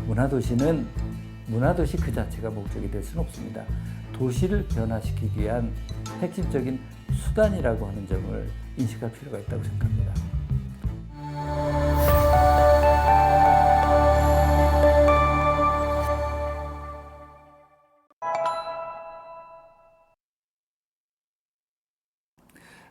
문화도시 그 자체가 목적이 될 수는 없습니다. 도시를 변화시키기 위한 핵심적인 수단이라고 하는 점을 인식할 필요가 있다고 생각합니다.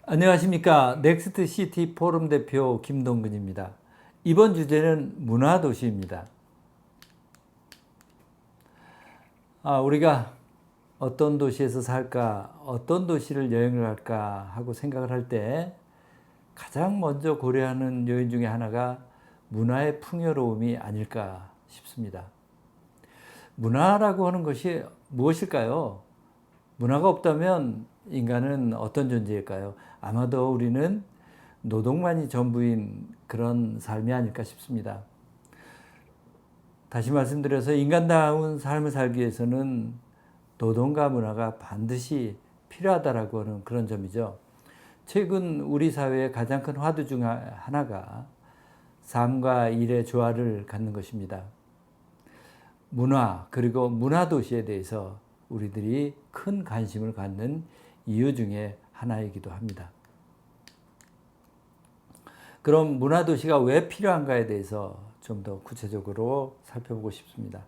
안녕하십니까. 넥스트 시티 포럼 대표 김동근입니다. 이번 주제는 문화도시입니다. 우리가 어떤 도시에서 살까, 어떤 도시를 여행을 할까 하고 생각을 할 때 가장 먼저 고려하는 요인 중에 하나가 문화의 풍요로움이 아닐까 싶습니다. 문화라고 하는 것이 무엇일까요? 문화가 없다면 인간은 어떤 존재일까요? 아마도 우리는 노동만이 전부인 그런 삶이 아닐까 싶습니다. 다시 말씀드려서 인간다운 삶을 살기 위해서는 노동과 문화가 반드시 필요하다라고 하는 그런 점이죠. 최근 우리 사회의 가장 큰 화두 중 하나가 삶과 일의 조화를 갖는 것입니다. 문화 그리고 문화도시에 대해서 우리들이 큰 관심을 갖는 이유 중에 하나이기도 합니다. 그럼 문화도시가 왜 필요한가에 대해서 좀 더 구체적으로 살펴보고 싶습니다.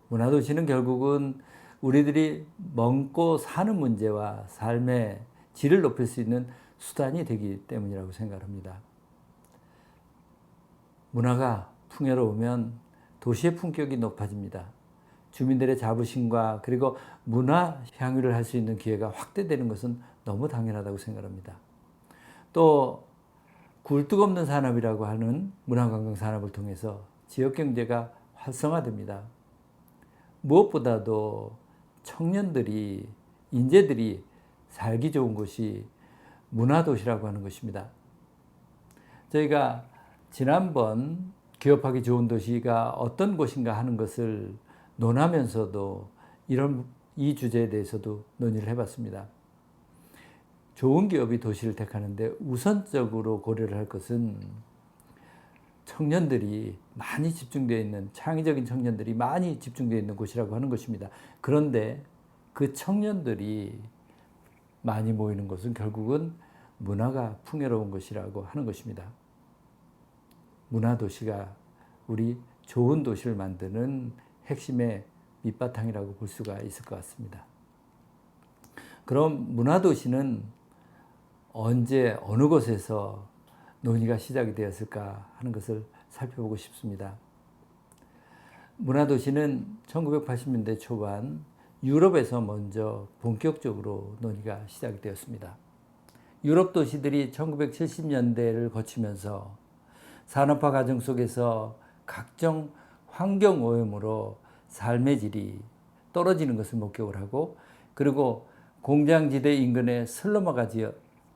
문화도시는 결국은 우리들이 먹고 사는 문제와 삶의 질을 높일 수 있는 수단이 되기 때문이라고 생각합니다. 문화가 풍요로우면 도시의 품격이 높아집니다. 주민들의 자부심과 그리고 문화 향유를 할 수 있는 기회가 확대되는 것은 너무 당연하다고 생각합니다. 또 굴뚝 없는 산업이라고 하는 문화관광 산업을 통해서 지역경제가 활성화됩니다. 무엇보다도 청년들이, 인재들이 살기 좋은 곳이 문화도시라고 하는 것입니다. 저희가 지난번 기업하기 좋은 도시가 어떤 곳인가 하는 것을 논하면서도 이 주제에 대해서도 논의를 해봤습니다. 좋은 기업이 도시를 택하는데 우선적으로 고려를 할 것은 청년들이 많이 집중되어 있는, 창의적인 청년들이 많이 집중되어 있는 곳이라고 하는 것입니다. 그런데 그 청년들이 많이 모이는 곳은 결국은 문화가 풍요로운 것이라고 하는 것입니다. 문화도시가 우리 좋은 도시를 만드는 핵심의 밑바탕이라고 볼 수가 있을 것 같습니다. 그럼 문화도시는 언제 어느 곳에서 논의가 시작이 되었을까 하는 것을 살펴보고 싶습니다. 문화도시는 1980년대 초반 유럽에서 먼저 본격적으로 논의가 시작이 되었습니다. 유럽 도시들이 1970년대를 거치면서 산업화 과정 속에서 각종 환경 오염으로 삶의 질이 떨어지는 것을 목격을 하고, 그리고 공장지대 인근의 슬럼화가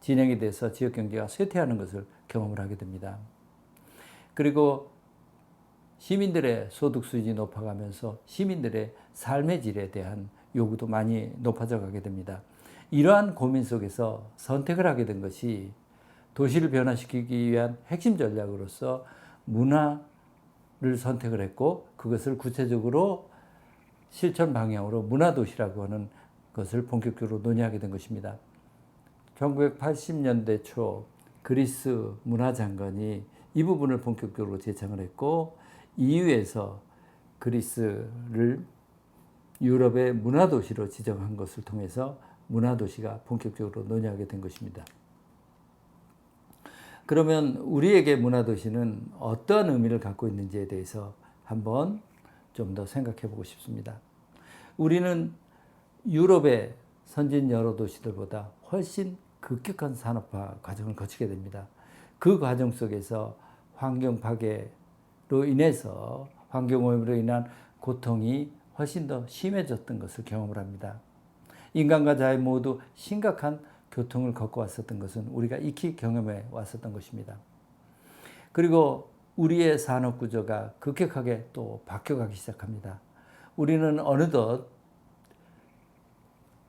진행이 돼서 지역경제가 쇠퇴하는 것을 경험을 하게 됩니다. 그리고 시민들의 소득 수준이 높아가면서 시민들의 삶의 질에 대한 요구도 많이 높아져 가게 됩니다. 이러한 고민 속에서 선택을 하게 된 것이 도시를 변화시키기 위한 핵심 전략으로서 문화를 선택을 했고, 그것을 구체적으로 실천 방향으로 문화도시라고 하는 것을 본격적으로 논의하게 된 것입니다. 1980년대 초 그리스 문화장관이 이 부분을 본격적으로 제창을 했고, EU에서 그리스를 유럽의 문화도시로 지정한 것을 통해서 문화도시가 본격적으로 논의하게 된 것입니다. 그러면 우리에게 문화도시는 어떤 의미를 갖고 있는지에 대해서 한번 좀 더 생각해 보고 싶습니다. 우리는 유럽의 선진 여러 도시들보다 훨씬 급격한 산업화 과정을 거치게 됩니다. 그 과정 속에서 환경 파괴로 인해서, 환경오염으로 인한 고통이 훨씬 더 심해졌던 것을 경험을 합니다. 인간과 자연 모두 심각한 교통을 겪어왔었던 것은 우리가 익히 경험해 왔었던 것입니다. 그리고 우리의 산업 구조가 급격하게 또 바뀌어가기 시작합니다. 우리는 어느덧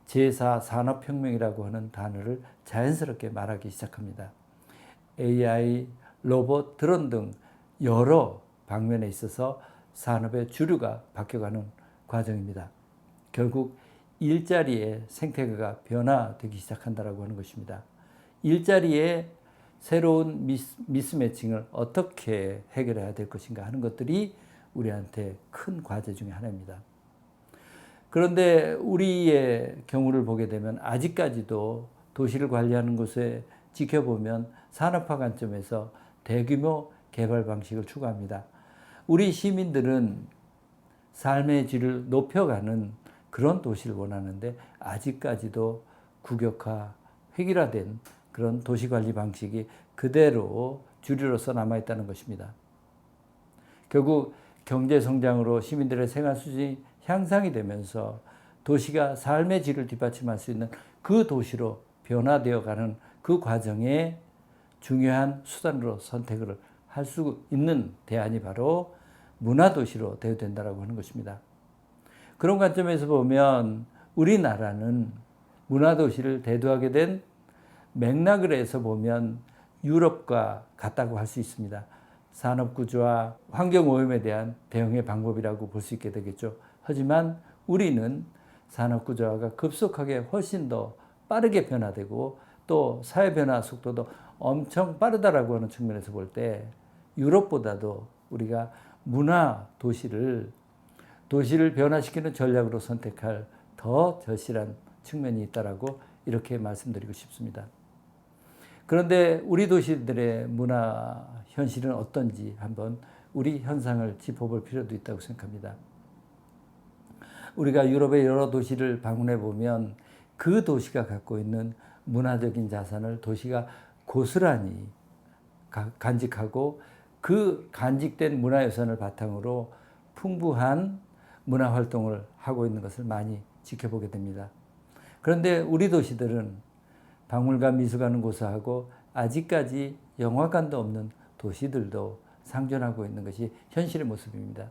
제4 산업혁명이라고 하는 단어를 자연스럽게 말하기 시작합니다. AI, 로봇, 드론 등 여러 방면에 있어서 산업의 주류가 바뀌어가는 과정입니다. 결국 일자리의 생태계가 변화되기 시작한다라고 하는 것입니다. 일자리의 새로운 미스매칭을 어떻게 해결해야 될 것인가 하는 것들이 우리한테 큰 과제 중에 하나입니다. 그런데 우리의 경우를 보게 되면 아직까지도 도시를 관리하는 곳에 지켜보면 산업화 관점에서 대규모 개발 방식을 추구합니다. 우리 시민들은 삶의 질을 높여가는 그런 도시를 원하는데 아직까지도 국역화, 획일화된 그런 도시관리 방식이 그대로 주류로서 남아있다는 것입니다. 결국 경제성장으로 시민들의 생활 수준이 향상이 되면서 도시가 삶의 질을 뒷받침할 수 있는 그 도시로 변화되어 가는 그 과정에 중요한 수단으로 선택을 할 수 있는 대안이 바로 문화도시로 대우된다고 하는 것입니다. 그런 관점에서 보면 우리나라는 문화도시를 대두하게 된 맥락을 해서 보면 유럽과 같다고 할 수 있습니다. 산업구조와 환경오염에 대한 대응의 방법이라고 볼 수 있게 되겠죠. 하지만 우리는 산업구조화가 급속하게 훨씬 더 빠르게 변화되고 또 사회 변화 속도도 엄청 빠르다라고 하는 측면에서 볼 때 유럽보다도 우리가 문화 도시를 변화시키는 전략으로 선택할 더 절실한 측면이 있다라고 이렇게 말씀드리고 싶습니다. 그런데 우리 도시들의 문화 현실은 어떤지 한번 우리 현상을 짚어볼 필요도 있다고 생각합니다. 우리가 유럽의 여러 도시를 방문해 보면 그 도시가 갖고 있는 문화적인 자산을 도시가 고스란히 간직하고 그 간직된 문화유산을 바탕으로 풍부한 문화활동을 하고 있는 것을 많이 지켜보게 됩니다. 그런데 우리 도시들은 박물관, 미술관은 고사하고 아직까지 영화관도 없는 도시들도 상존하고 있는 것이 현실의 모습입니다.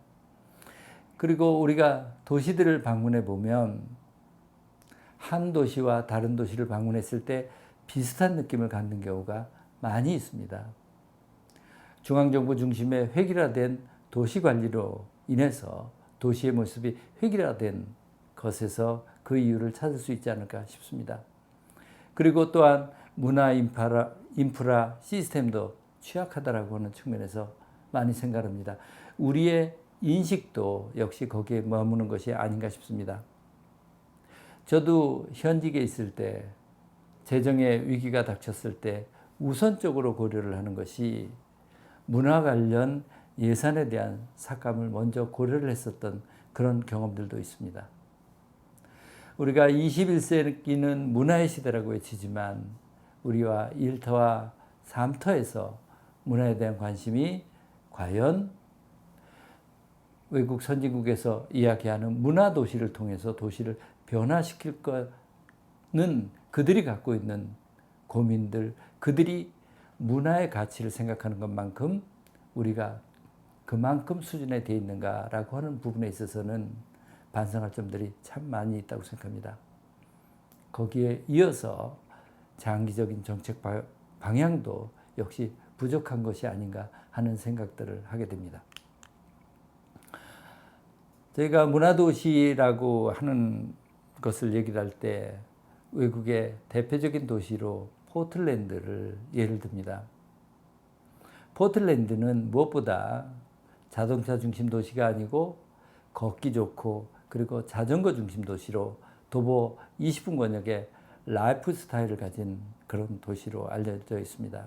그리고 우리가 도시들을 방문해 보면 한 도시와 다른 도시를 방문했을 때 비슷한 느낌을 갖는 경우가 많이 있습니다. 중앙정부 중심의 획일화된 도시관리로 인해서 도시의 모습이 획일화된 것에서 그 이유를 찾을 수 있지 않을까 싶습니다. 그리고 또한 문화 인프라 시스템도 취약하다라고 하는 측면에서 많이 생각합니다. 우리의 인식도 역시 거기에 머무는 것이 아닌가 싶습니다. 저도 현직에 있을 때 재정의 위기가 닥쳤을 때 우선적으로 고려를 하는 것이 문화 관련 예산에 대한 삭감을 먼저 고려를 했었던 그런 경험들도 있습니다. 우리가 21세기는 문화의 시대라고 외치지만 우리와 1터와 3터에서 문화에 대한 관심이 과연 외국 선진국에서 이야기하는 문화도시를 통해서 도시를 변화시킬 거는 그들이 갖고 있는 고민들, 그들이 문화의 가치를 생각하는 것만큼 우리가 그만큼 수준에 돼 있는가라고 하는 부분에 있어서는 반성할 점들이 참 많이 있다고 생각합니다. 거기에 이어서 장기적인 정책 방향도 역시 부족한 것이 아닌가 하는 생각들을 하게 됩니다. 저희가 문화도시라고 하는 것을 얘기를 할 때 외국의 대표적인 도시로 포틀랜드를 예를 듭니다. 포틀랜드는 무엇보다 자동차 중심 도시가 아니고 걷기 좋고 그리고 자전거 중심 도시로 도보 20분 권역의 라이프 스타일을 가진 그런 도시로 알려져 있습니다.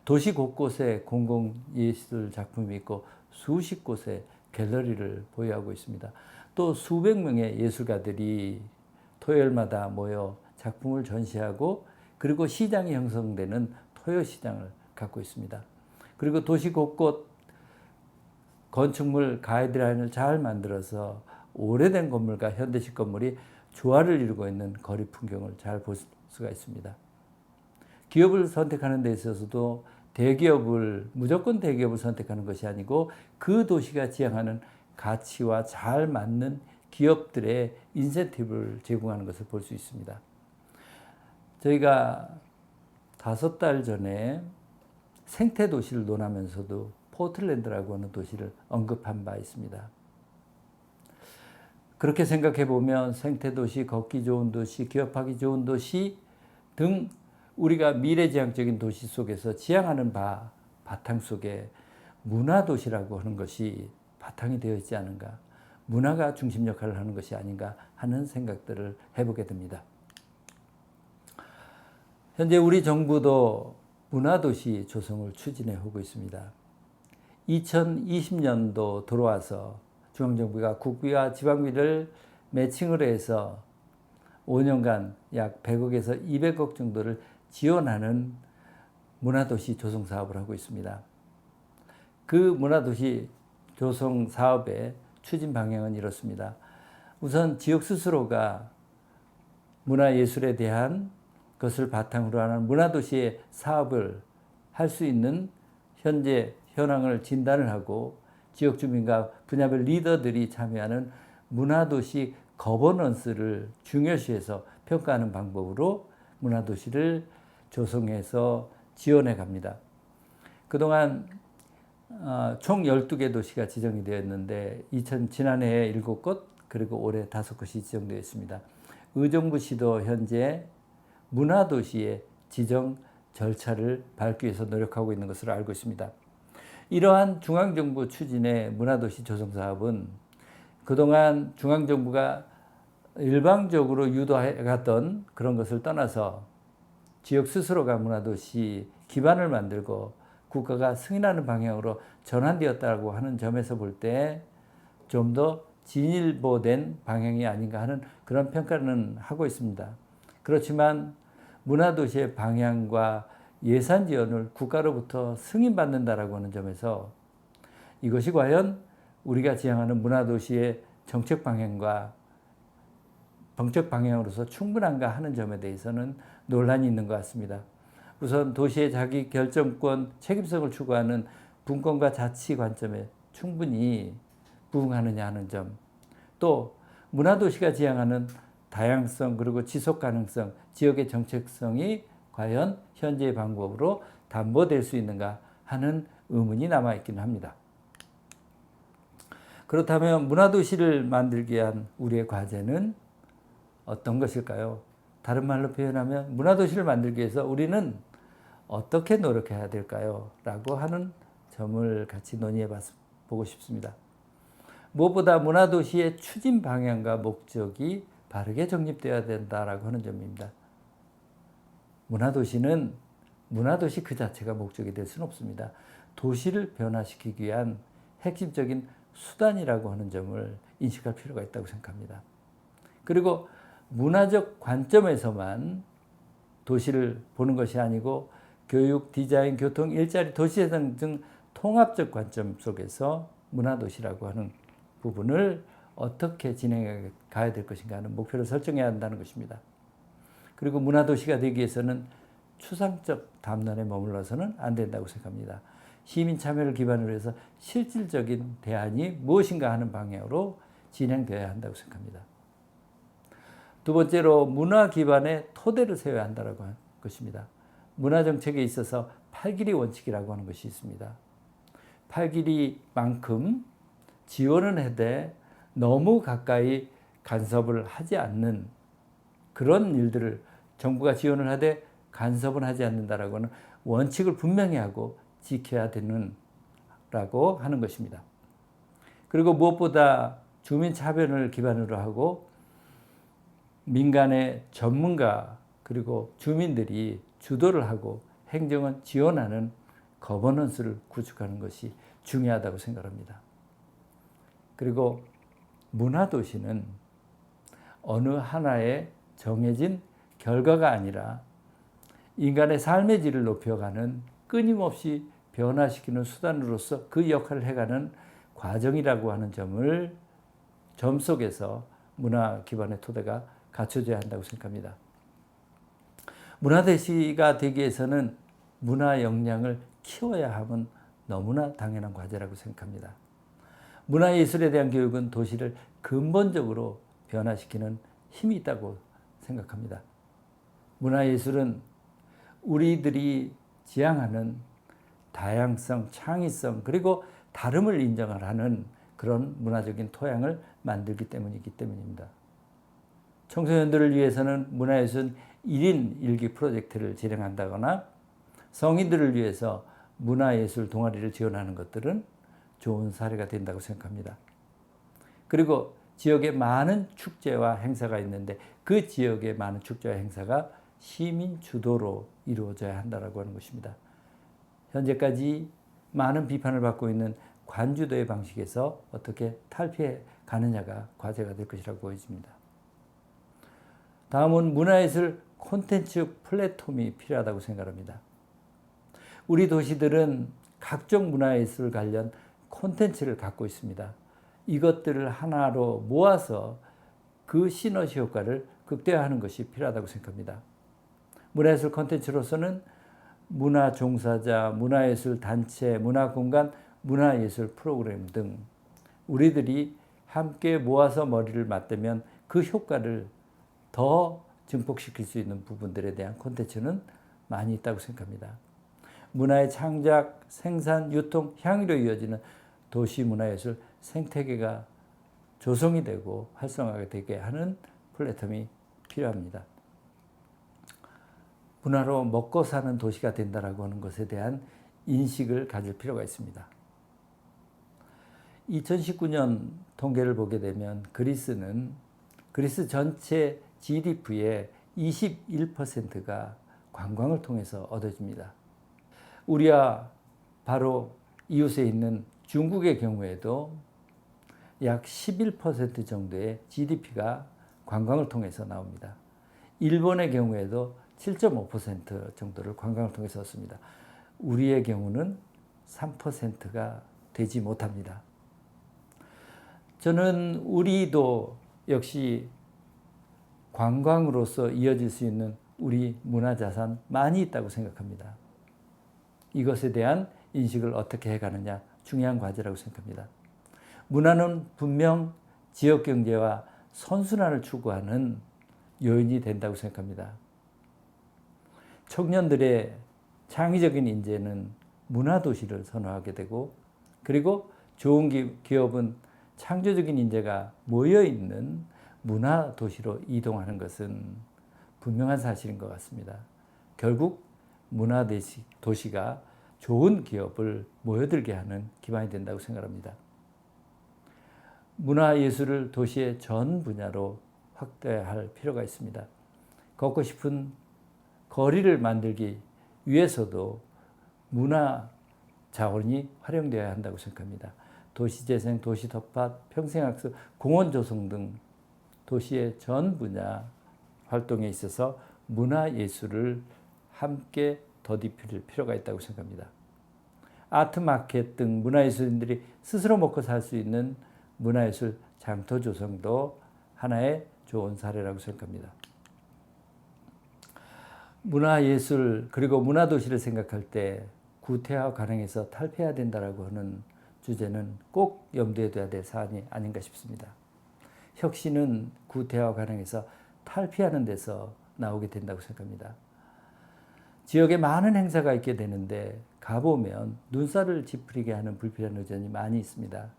도시 곳곳에 공공예술 작품이 있고 수십 곳의 갤러리를 보유하고 있습니다. 또 수백 명의 예술가들이 토요일마다 모여 작품을 전시하고 그리고 시장이 형성되는 토요시장을 갖고 있습니다. 그리고 도시 곳곳 건축물 가이드라인을 잘 만들어서 오래된 건물과 현대식 건물이 조화를 이루고 있는 거리 풍경을 잘 볼 수가 있습니다. 기업을 선택하는 데 있어서도 무조건 대기업을 선택하는 것이 아니고 그 도시가 지향하는 가치와 잘 맞는 기업들의 인센티브를 제공하는 것을 볼 수 있습니다. 저희가 5달 전에 생태도시를 논하면서도 포틀랜드라고 하는 도시를 언급한 바 있습니다. 그렇게 생각해 보면 생태도시, 걷기 좋은 도시, 기업하기 좋은 도시 등 우리가 미래지향적인 도시 속에서 지향하는 바탕 속에 문화도시라고 하는 것이 바탕이 되어 있지 않은가, 문화가 중심 역할을 하는 것이 아닌가 하는 생각들을 해보게 됩니다. 현재 우리 정부도 문화도시 조성을 추진해 오고 있습니다. 2020년도 들어와서 중앙정부가 국비와 지방비를 매칭을 해서 5년간 약 100억에서 200억 정도를 지원하는 문화도시 조성 사업을 하고 있습니다. 그 문화도시 조성 사업의 추진 방향은 이렇습니다. 우선 지역 스스로가 문화예술에 대한 것을 바탕으로 하는 문화도시의 사업을 할 수 있는 현재 현황을 진단을 하고 지역 주민과 분야별 리더들이 참여하는 문화도시 거버넌스를 중요시해서 평가하는 방법으로 문화도시를 조성해서 지원해 갑니다. 그동안 총 12개 도시가 지정이 되었는데 지난해에 7곳 그리고 올해 5곳이 지정되어 있습니다. 의정부시도 현재 문화도시의 지정 절차를 밟기 위해서 노력하고 있는 것으로 알고 있습니다. 이러한 중앙정부 추진의 문화도시 조성사업은 그동안 중앙정부가 일방적으로 유도해갔던 그런 것을 떠나서 지역 스스로가 문화도시 기반을 만들고 국가가 승인하는 방향으로 전환되었다고 하는 점에서 볼 때 좀 더 진일보된 방향이 아닌가 하는 그런 평가는 하고 있습니다. 그렇지만 문화도시의 방향과 예산 지원을 국가로부터 승인받는다라고 하는 점에서 이것이 과연 우리가 지향하는 문화도시의 정책 방향과 정책 방향으로서 충분한가 하는 점에 대해서는 논란이 있는 것 같습니다. 우선 도시의 자기 결정권, 책임성을 추구하는 분권과 자치 관점에 충분히 부응하느냐 하는 점, 또 문화도시가 지향하는 다양성 그리고 지속 가능성, 지역의 정책성이 과연 현재의 방법으로 담보될 수 있는가 하는 의문이 남아있기는 합니다. 그렇다면 문화도시를 만들기 위한 우리의 과제는 어떤 것일까요? 다른 말로 표현하면 문화도시를 만들기 위해서 우리는 어떻게 노력해야 될까요? 라고 하는 점을 같이 논의해 보고 싶습니다. 무엇보다 문화도시의 추진 방향과 목적이 바르게 정립되어야 된다라고 하는 점입니다. 문화도시는 문화도시 그 자체가 목적이 될 수는 없습니다. 도시를 변화시키기 위한 핵심적인 수단이라고 하는 점을 인식할 필요가 있다고 생각합니다. 그리고 문화적 관점에서만 도시를 보는 것이 아니고 교육, 디자인, 교통, 일자리, 도시재생 등 통합적 관점 속에서 문화도시라고 하는 부분을 어떻게 진행해 가야 될 것인가 하는 목표를 설정해야 한다는 것입니다. 그리고 문화도시가 되기 위해서는 추상적 담론에 머물러서는 안 된다고 생각합니다. 시민 참여를 기반으로 해서 실질적인 대안이 무엇인가 하는 방향으로 진행되어야 한다고 생각합니다. 두 번째로 문화 기반의 토대를 세워야 한다고 하는 것입니다. 문화정책에 있어서 팔길이 원칙이라고 하는 것이 있습니다. 팔길이만큼 지원은 해도 너무 가까이 간섭을 하지 않는 그런 일들을 정부가 지원을 하되 간섭은 하지 않는다라고 하는 원칙을 분명히 하고 지켜야 되는라고 하는 것입니다. 그리고 무엇보다 주민 참여를 기반으로 하고 민간의 전문가 그리고 주민들이 주도를 하고 행정은 지원하는 거버넌스를 구축하는 것이 중요하다고 생각합니다. 그리고 문화도시는 어느 하나의 정해진 결과가 아니라 인간의 삶의 질을 높여가는 끊임없이 변화시키는 수단으로서 그 역할을 해가는 과정이라고 하는 점 속에서 문화 기반의 토대가 갖춰져야 한다고 생각합니다. 문화도시가 되기 위해서는 문화 역량을 키워야 함은 너무나 당연한 과제라고 생각합니다. 문화예술에 대한 교육은 도시를 근본적으로 변화시키는 힘이 있다고 생각합니다. 문화예술은 우리들이 지향하는 다양성, 창의성 그리고 다름을 인정을 하는 그런 문화적인 토양을 만들기 때문입니다. 청소년들을 위해서는 문화예술 1인 1기 프로젝트를 진행한다거나 성인들을 위해서 문화예술 동아리를 지원하는 것들은 좋은 사례가 된다고 생각합니다. 그리고 지역에 많은 축제와 행사가 있는데 그 지역의 많은 축제와 행사가 시민 주도로 이루어져야 한다고 하는 것입니다. 현재까지 많은 비판을 받고 있는 관주도의 방식에서 어떻게 탈피해 가느냐가 과제가 될 것이라고 보여집니다. 다음은 문화예술 콘텐츠 플랫폼이 필요하다고 생각합니다. 우리 도시들은 각종 문화예술 관련 콘텐츠를 갖고 있습니다. 이것들을 하나로 모아서 그 시너지 효과를 극대화하는 것이 필요하다고 생각합니다. 문화예술 콘텐츠로서는 문화 종사자, 문화예술 단체, 문화공간, 문화예술 프로그램 등 우리들이 함께 모아서 머리를 맞대면 그 효과를 더 증폭시킬 수 있는 부분들에 대한 콘텐츠는 많이 있다고 생각합니다. 문화의 창작, 생산, 유통, 향유로 이어지는 도시문화예술 생태계가 조성이 되고 활성화가 되게 하는 플랫폼이 필요합니다. 문화로 먹고 사는 도시가 된다라고 하는 것에 대한 인식을 가질 필요가 있습니다. 2019년 통계를 보게 되면 그리스 전체 GDP의 21%가 관광을 통해서 얻어집니다. 우리와 바로 이웃에 있는 중국의 경우에도 약 11% 정도의 GDP가 관광을 통해서 나옵니다. 일본의 경우에도 7.5% 정도를 관광을 통해서 얻습니다. 우리의 경우는 3%가 되지 못합니다. 저는 우리도 역시 관광으로서 이어질 수 있는 우리 문화자산 많이 있다고 생각합니다. 이것에 대한 인식을 어떻게 해가느냐 중요한 과제라고 생각합니다. 문화는 분명 지역경제와 선순환을 추구하는 요인이 된다고 생각합니다. 청년들의 창의적인 인재는 문화도시를 선호하게 되고 그리고 좋은 기업은 창조적인 인재가 모여있는 문화도시로 이동하는 것은 분명한 사실인 것 같습니다. 결국 문화도시가 좋은 기업을 모여들게 하는 기반이 된다고 생각합니다. 문화예술을 도시의 전 분야로 확대할 필요가 있습니다. 걷고 싶은 거리를 만들기 위해서도 문화 자원이 활용되어야 한다고 생각합니다. 도시재생, 도시텃밭, 평생학습, 공원 조성 등 도시의 전 분야 활동에 있어서 문화예술을 함께 더딥힐 필요가 있다고 생각합니다. 아트마켓 등 문화예술인들이 스스로 먹고 살 수 있는 문화예술 장터 조성도 하나의 좋은 사례라고 생각합니다. 문화예술 그리고 문화도시를 생각할 때 구태화 관행에서 탈피해야 된다라고 하는 주제는 꼭 염두에 둬야 될 사안이 아닌가 싶습니다. 혁신은 구태화 관행에서 탈피하는 데서 나오게 된다고 생각합니다. 지역에 많은 행사가 있게 되는데 가보면 눈살을 찌푸리게 하는 불필요한 의전이 많이 있습니다.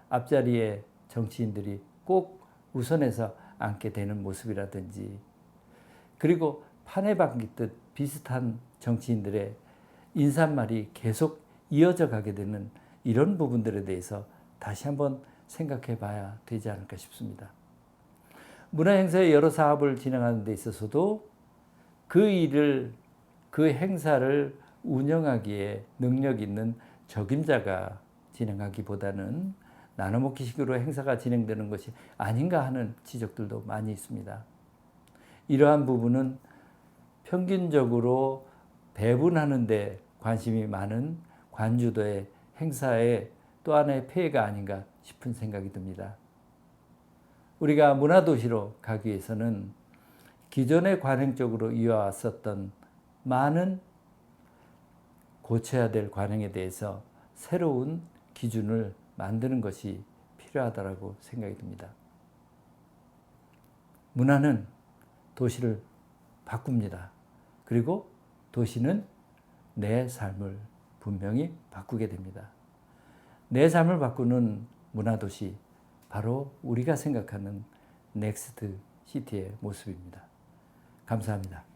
앞자리에 정치인들이 꼭 우선해서 앉게 되는 모습이라든지 그리고 판에 박히듯 비슷한 정치인들의 인사말이 계속 이어져 가게 되는 이런 부분들에 대해서 다시 한번 생각해 봐야 되지 않을까 싶습니다. 문화행사의 여러 사업을 진행하는 데 있어서도 그 행사를 운영하기에 능력 있는 적임자가 진행하기보다는 나눠먹기식으로 행사가 진행되는 것이 아닌가 하는 지적들도 많이 있습니다. 이러한 부분은 평균적으로 배분하는 데 관심이 많은 관주도의 행사의 또 하나의 폐해가 아닌가 싶은 생각이 듭니다. 우리가 문화도시로 가기 위해서는 기존의 관행적으로 이어왔었던 많은 고쳐야 될 관행에 대해서 새로운 기준을 만드는 것이 필요하다고 생각이 듭니다. 문화는 도시를 바꿉니다. 그리고 도시는 내 삶을 분명히 바꾸게 됩니다. 내 삶을 바꾸는 문화도시, 바로 우리가 생각하는 넥스트 시티의 모습입니다. 감사합니다.